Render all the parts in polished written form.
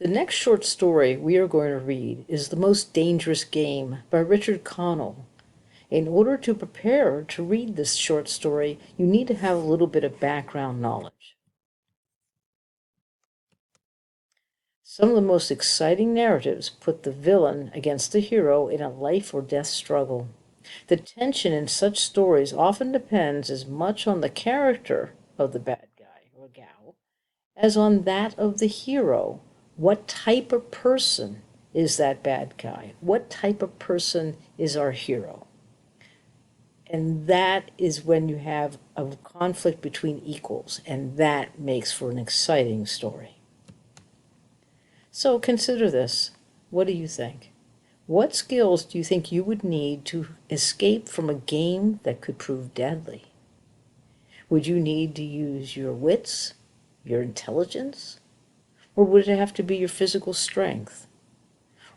The next short story we are going to read is The Most Dangerous Game by Richard Connell. In order to prepare to read this short story, you need to have a little bit of background knowledge. Some of the most exciting narratives put the villain against the hero in a life or death struggle. The tension in such stories often depends as much on the character of the bad guy or gal as on that of the hero. What type of person is that bad guy? What type of person is our hero? And that is when you have a conflict between equals, and that makes for an exciting story. So consider this. What do you think? What skills do you think you would need to escape from a game that could prove deadly? Would you need to use your wits, your intelligence? Or would it have to be your physical strength?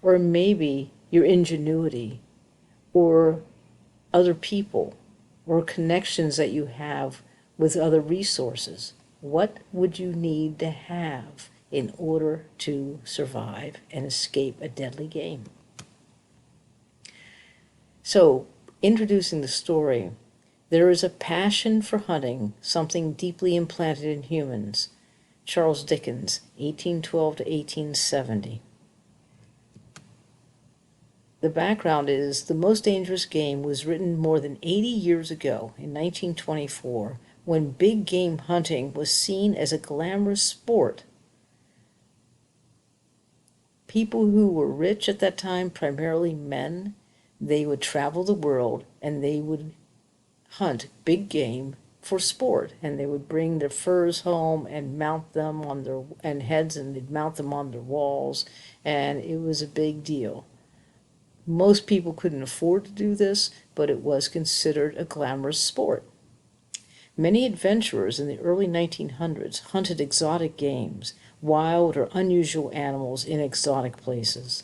Or maybe your ingenuity, or other people, or connections that you have with other resources? What would you need to have in order to survive and escape a deadly game? So, introducing the story, there is a passion for hunting, something deeply implanted in humans. Charles Dickens, 1812 to 1870. The background is The Most Dangerous Game was written more than 80 years ago, in 1924, when big game hunting was seen as a glamorous sport. People who were rich at that time, primarily men, they would travel the world and they would hunt big game for sport, and they would bring their furs home and mount them on their heads, and they'd mount them on their walls, and it was a big deal. Most people couldn't afford to do this, but it was considered a glamorous sport. Many adventurers in the early 1900s hunted exotic games, wild or unusual animals in exotic places.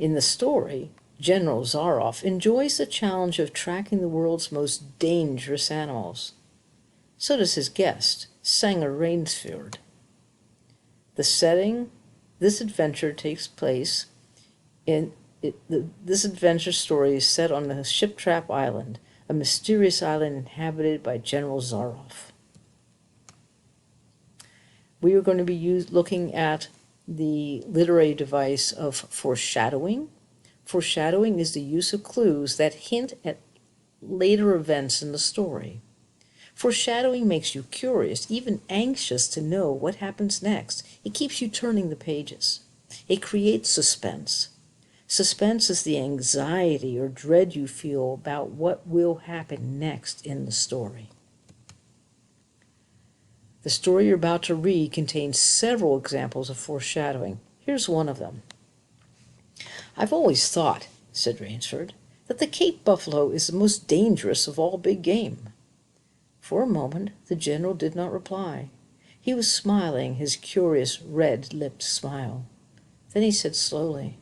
In the story, General Zaroff enjoys the challenge of tracking the world's most dangerous animals. So does his guest, Sanger Rainsford. The setting, this adventure takes place this adventure story is set on the Ship Trap Island, a mysterious island inhabited by General Zaroff. We are going to be looking at the literary device of foreshadowing. Foreshadowing is the use of clues that hint at later events in the story. Foreshadowing makes you curious, even anxious to know what happens next. It keeps you turning the pages. It creates suspense. Suspense is the anxiety or dread you feel about what will happen next in the story. The story you're about to read contains several examples of foreshadowing. Here's one of them. "I've always thought," said Rainsford, "that the Cape buffalo is the most dangerous of all big game." For a moment the general did not reply. He was smiling his curious red-lipped smile. Then he said slowly,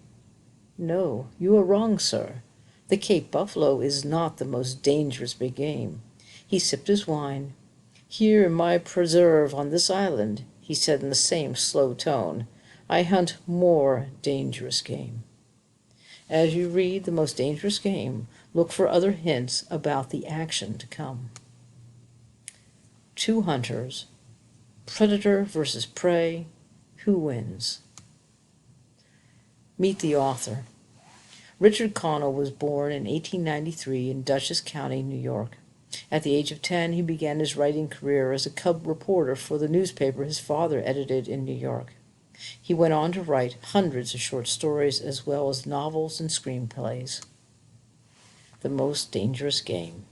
"No, you are wrong, sir. The Cape buffalo is not the most dangerous big game." He sipped his wine. "Here in my preserve on this island," he said in the same slow tone, "I hunt more dangerous game." As you read The Most Dangerous Game, look for other hints about the action to come. Two hunters. Predator versus prey. Who wins? Meet the author. Richard Connell was born in 1893 in Dutchess County, New York. At the age of 10, he began his writing career as a cub reporter for the newspaper his father edited in New York. He went on to write hundreds of short stories as well as novels and screenplays. The Most Dangerous Game.